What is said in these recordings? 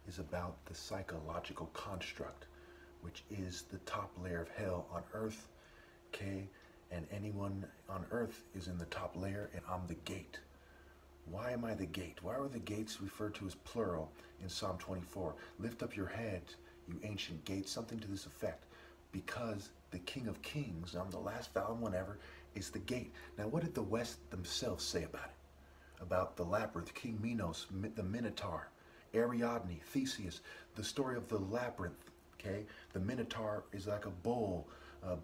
is about the psychological construct, which is the top layer of hell on earth, okay? And anyone on earth is in the top layer, and I'm the gate. Why am I the gate? Why are the gates referred to as plural in Psalm 24? Lift up your head, you ancient gates, something to this effect. Because the King of Kings, I'm the last vowed one ever, is the gate. Now, what did the West themselves say about it? About the labyrinth, King Minos, the Minotaur, Ariadne, Theseus, the story of the labyrinth, okay? The Minotaur is like a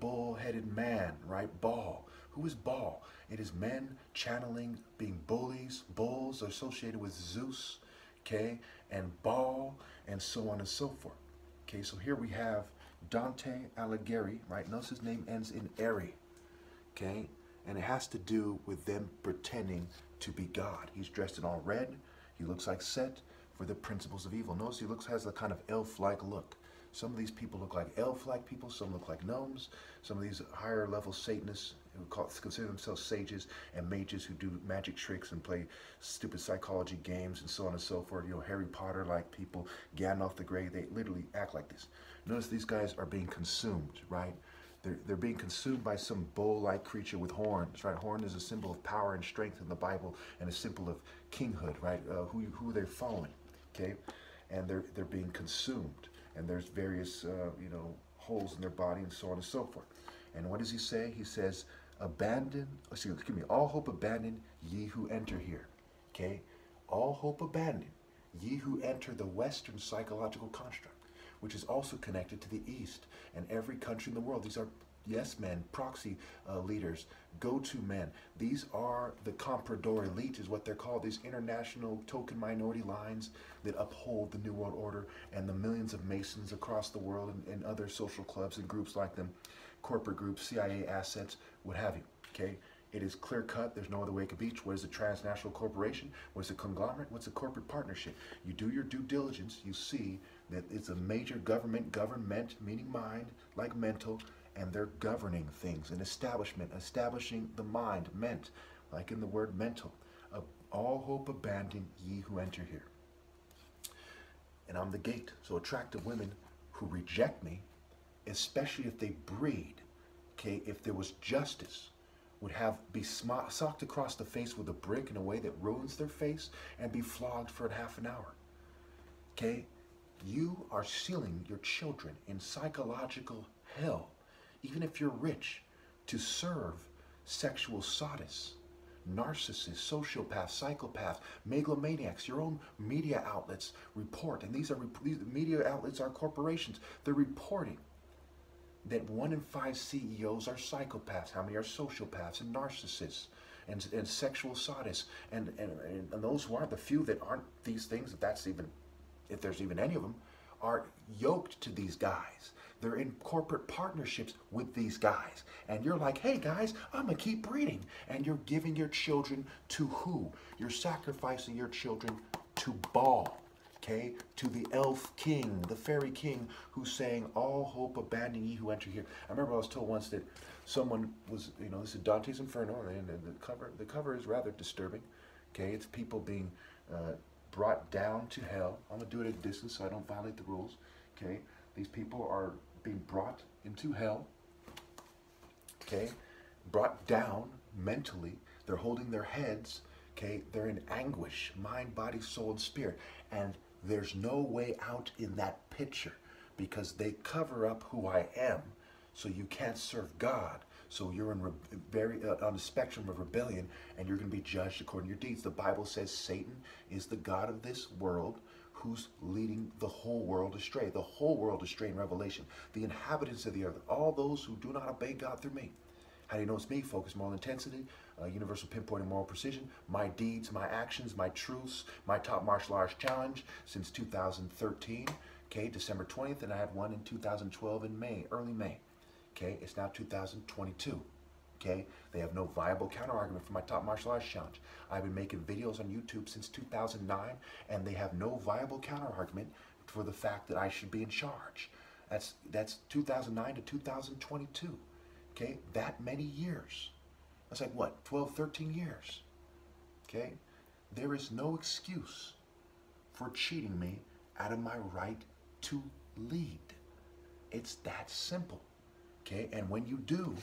bull-headed man, right? Baal. Who is Baal? It is men channeling, being bulls are associated with Zeus, okay? And Baal, and so on and so forth. Okay, so here we have Dante Alighieri, right? Notice his name ends in Eri, okay? And it has to do with them pretending to be God. He's dressed in all red. He looks like Set for the principles of evil. Notice he has a kind of elf-like look. Some of these people look like elf-like people. Some look like gnomes. Some of these higher level Satanists who consider themselves sages and mages who do magic tricks and play stupid psychology games and so on and so forth. You know, Harry Potter-like people, Gandalf the Grey, they literally act like this. Notice these guys are being consumed, right? They're being consumed by some bull-like creature with horns, right? Horn is a symbol of power and strength in the Bible and a symbol of kinghood, right? Who they're following, okay? And they're being consumed. And there's various, you know, holes in their body and so on and so forth. And what does he say? He says, all hope abandon, ye who enter here, okay? All hope abandon, ye who enter the Western psychological construct, which is also connected to the East and every country in the world. These are yes men, proxy leaders, go-to men. These are the comprador elite is what they're called, these international token minority lines that uphold the New World Order and the millions of Masons across the world and other social clubs and groups like them, corporate groups, CIA assets, what have you, okay? It is clear cut. There's no other way it could be. What is a transnational corporation? What is a conglomerate? What's a corporate partnership? You do your due diligence, you see that it's a major government, meaning mind, like mental, and they're governing things, an establishment, establishing the mind, meant, like in the word mental. All hope abandon ye who enter here. And I'm the gate. So attractive women who reject me, especially if they breed, okay, if there was justice, would be socked across the face with a brick in a way that ruins their face and be flogged for half an hour. Okay? You are sealing your children in psychological hell, even if you're rich, to serve sexual sadists, narcissists, sociopaths, psychopaths, megalomaniacs. Your own media outlets report, and these media outlets are corporations. They're reporting that 1 in 5 CEOs are psychopaths. How many are sociopaths and narcissists and sexual sadists? And those who aren't, the few that aren't these things, if there's even any of them, are yoked to these guys. They're in corporate partnerships with these guys. And you're like, hey guys, I'm gonna keep breeding. And you're giving your children to who? You're sacrificing your children to Baal. Okay, to the elf king, the fairy king, who's saying, all hope abandon ye who enter here. I remember I was told once that someone was, you know, this is Dante's Inferno, and the cover is rather disturbing. Okay, it's people being brought down to hell. I'm gonna do it at a distance so I don't violate the rules. Okay, these people are being brought into hell. Okay, brought down mentally. They're holding their heads. Okay, they're in anguish, mind, body, soul, and spirit, and there's no way out in that picture because they cover up who I am, so you can't serve God. So you're in on the spectrum of rebellion, and you're going to be judged according to your deeds. The Bible says Satan is the god of this world who's leading the whole world astray. The whole world astray in Revelation. The inhabitants of the earth, all those who do not obey God through me. How do you know it's me? Focus, moral intensity, universal pinpoint and moral precision, my deeds, my actions, my truths, my top martial arts challenge since 2013, okay, December 20th, and I had one in 2012 in May, early May, okay, it's now 2022, okay, they have no viable counter-argument for my top martial arts challenge. I've been making videos on YouTube since 2009, and they have no viable counter-argument for the fact that I should be in charge. That's 2009 to 2022. Okay, that many years. That's like what, 12, 13 years. Okay, there is no excuse for cheating me out of my right to lead. It's that simple, okay? And when you do,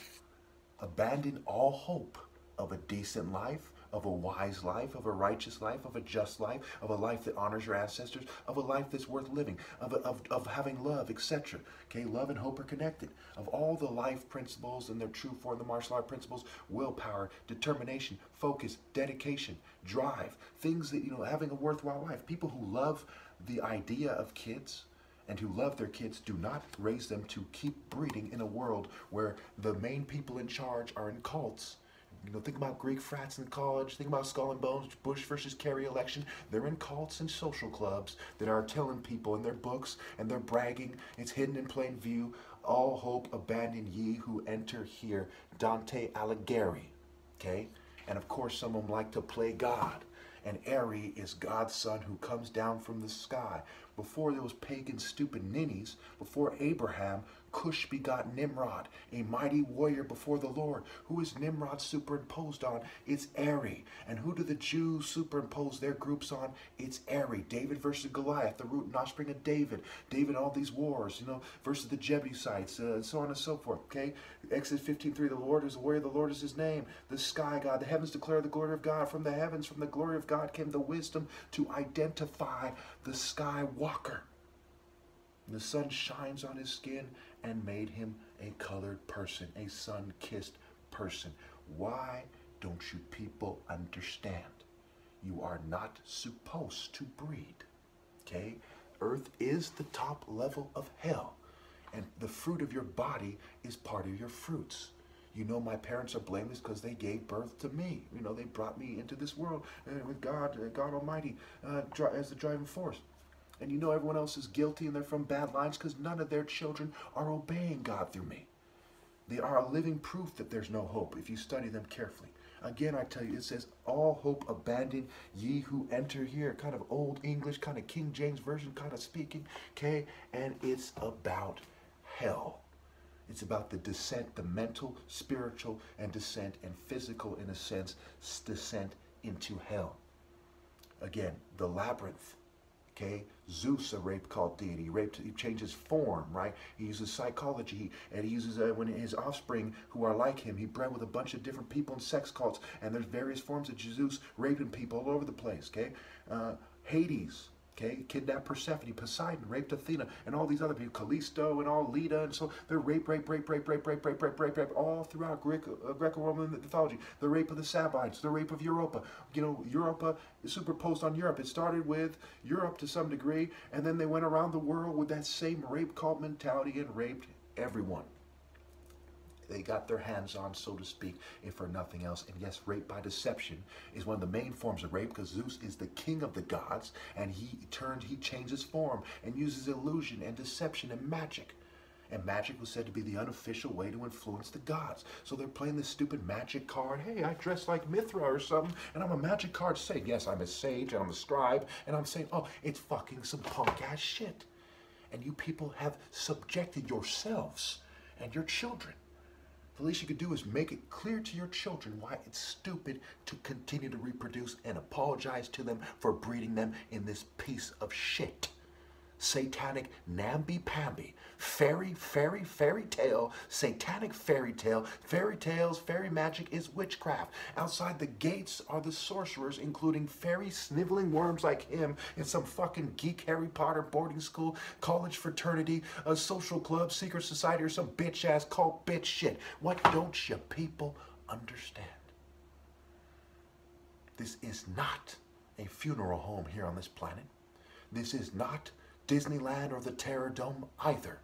abandon all hope of a decent life, of a wise life, of a righteous life, of a just life, of a life that honors your ancestors, of a life that's worth living, of having love, etc. Okay, love and hope are connected. Of all the life principles and their true form, the martial art principles, willpower, determination, focus, dedication, drive, things that, having a worthwhile life. People who love the idea of kids and who love their kids do not raise them to keep breeding in a world where the main people in charge are in cults. Think about Greek frats in college. Think about Skull and Bones, Bush versus Kerry election. They're in cults and social clubs that are telling people in their books, and they're bragging. It's hidden in plain view. All hope abandon ye who enter here. Dante Alighieri. Okay? And of course, some of them like to play God. And Eri is God's son who comes down from the sky. Before there was pagan stupid ninnies, before Abraham, Cush begot Nimrod, a mighty warrior before the Lord. Who is Nimrod superimposed on? It's Eri. And who do the Jews superimpose their groups on? It's Eri. David versus Goliath, the root and offspring of David. David, all these wars, versus the Jebusites, so on and so forth, okay? Exodus 15:3, the Lord is a warrior, the Lord is his name. The sky God, the heavens declare the glory of God. From the heavens, from the glory of God came the wisdom to identify the sky walker. The sun shines on his skin and made him a colored person, a sun-kissed person. Why don't you people understand? You are not supposed to breed, okay? Earth is the top level of hell, and the fruit of your body is part of your fruits. My parents are blameless because they gave birth to me. They brought me into this world with God Almighty as the driving force. And everyone else is guilty and they're from bad lines because none of their children are obeying God through me. They are a living proof that there's no hope if you study them carefully. Again, I tell you, it says, all hope abandon ye who enter here. Kind of old English, kind of King James Version kind of speaking, okay? And it's about hell. It's about the descent, the mental, spiritual, and descent, and physical, in a sense, descent into hell. Again, the labyrinth. Okay, Zeus, a rape cult deity, he changes form, right? He uses psychology, and he uses when his offspring who are like him, he bred with a bunch of different people in sex cults, and there's various forms of Zeus raping people all over the place. Okay, Hades. Okay, kidnapped Persephone, Poseidon raped Athena, and all these other people, Callisto and all Leda, and so they're rape, all throughout Greco-Roman mythology. The rape of the Sabines, the rape of Europa. Europa is superposed on Europe. It started with Europe to some degree, and then they went around the world with that same rape cult mentality and raped everyone they got their hands on, so to speak, if for nothing else. And yes, rape by deception is one of the main forms of rape, because Zeus is the king of the gods, and he changes form and uses illusion and deception and magic. And magic was said to be the unofficial way to influence the gods. So they're playing this stupid magic card. Hey, I dress like Mithra or something, and I'm a magic card sage. Yes, I'm a sage, and I'm a scribe, and I'm saying, oh, it's fucking some punk-ass shit. And you people have subjected yourselves and your children. The least you could do is make it clear to your children why it's stupid to continue to reproduce, and apologize to them for breeding them in this piece of shit. Satanic namby-pamby, fairy tale, satanic fairy tale. Fairy tales, fairy magic is witchcraft. Outside the gates are the sorcerers, including fairy sniveling worms like him in some fucking geek Harry Potter boarding school, college fraternity, a social club, secret society, or some bitch-ass cult bitch shit. What don't you people understand? This is not a funeral home here on this planet. This is not Disneyland or the Terror Dome either.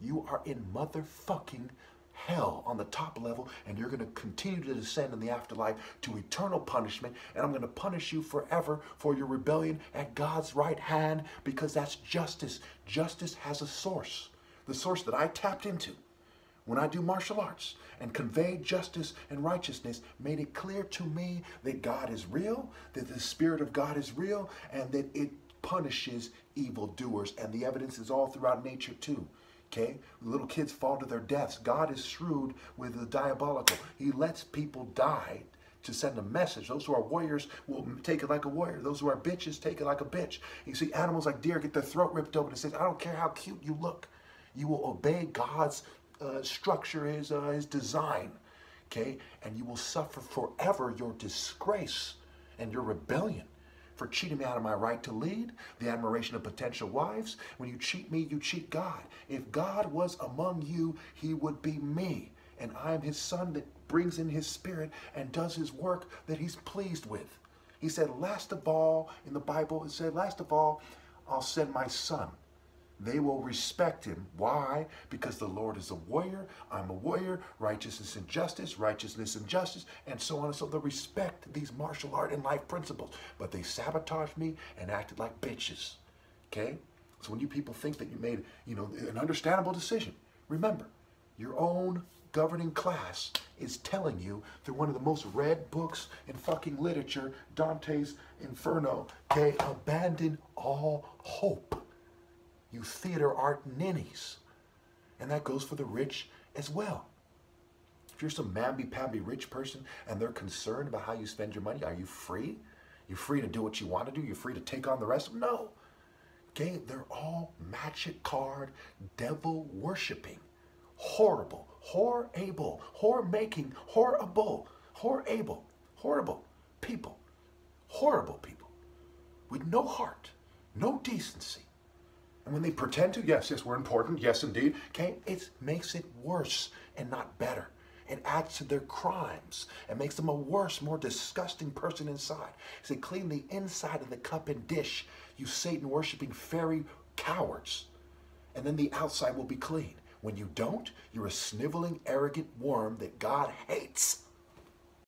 You are in motherfucking hell on the top level, and you're going to continue to descend in the afterlife to eternal punishment, and I'm going to punish you forever for your rebellion at God's right hand, because that's justice. Justice has a source. The source that I tapped into when I do martial arts and conveyed justice and righteousness made it clear to me that God is real, that the Spirit of God is real, and that it punishes evildoers, and the evidence is all throughout nature too. Okay, little kids fall to their deaths. God is shrewd with the diabolical. He lets people die to send a message. Those who are warriors will take it like a warrior. Those who are bitches take it like a bitch. You see animals like deer get their throat ripped open. It says, I don't care how cute you look. You will obey God's structure, his design, okay? And you will suffer forever your disgrace and your rebellion for cheating me out of my right to lead, the admiration of potential wives. When you cheat me, you cheat God. If God was among you, he would be me. And I am his son that brings in his spirit and does his work that he's pleased with. He said, last of all, in the Bible, it said, last of all, I'll send my son. They will respect him. Why? Because the Lord is a warrior. I'm a warrior. Righteousness and justice, and so on. And so they'll respect these martial art and life principles. But they sabotaged me and acted like bitches. Okay? So when you people think that you made, an understandable decision, remember, your own governing class is telling you through one of the most read books in fucking literature, Dante's Inferno, okay, abandon all hope. You theater art ninnies. And that goes for the rich as well. If you're some mamby-pamby rich person and they're concerned about how you spend your money, are you free? You're free to do what you want to do? You're free to take on the rest of them? No. Okay, they're all magic card, devil worshiping, horrible, horrible, whore-making, horrible, horrible, horrible people, horrible people with no heart, no decency. And when they pretend to, yes, we're important, yes, indeed, okay, it makes it worse and not better. It adds to their crimes and makes them a worse, more disgusting person inside. Say, clean the inside of the cup and dish, you Satan-worshipping fairy cowards, and then the outside will be clean. When you don't, you're a sniveling, arrogant worm that God hates.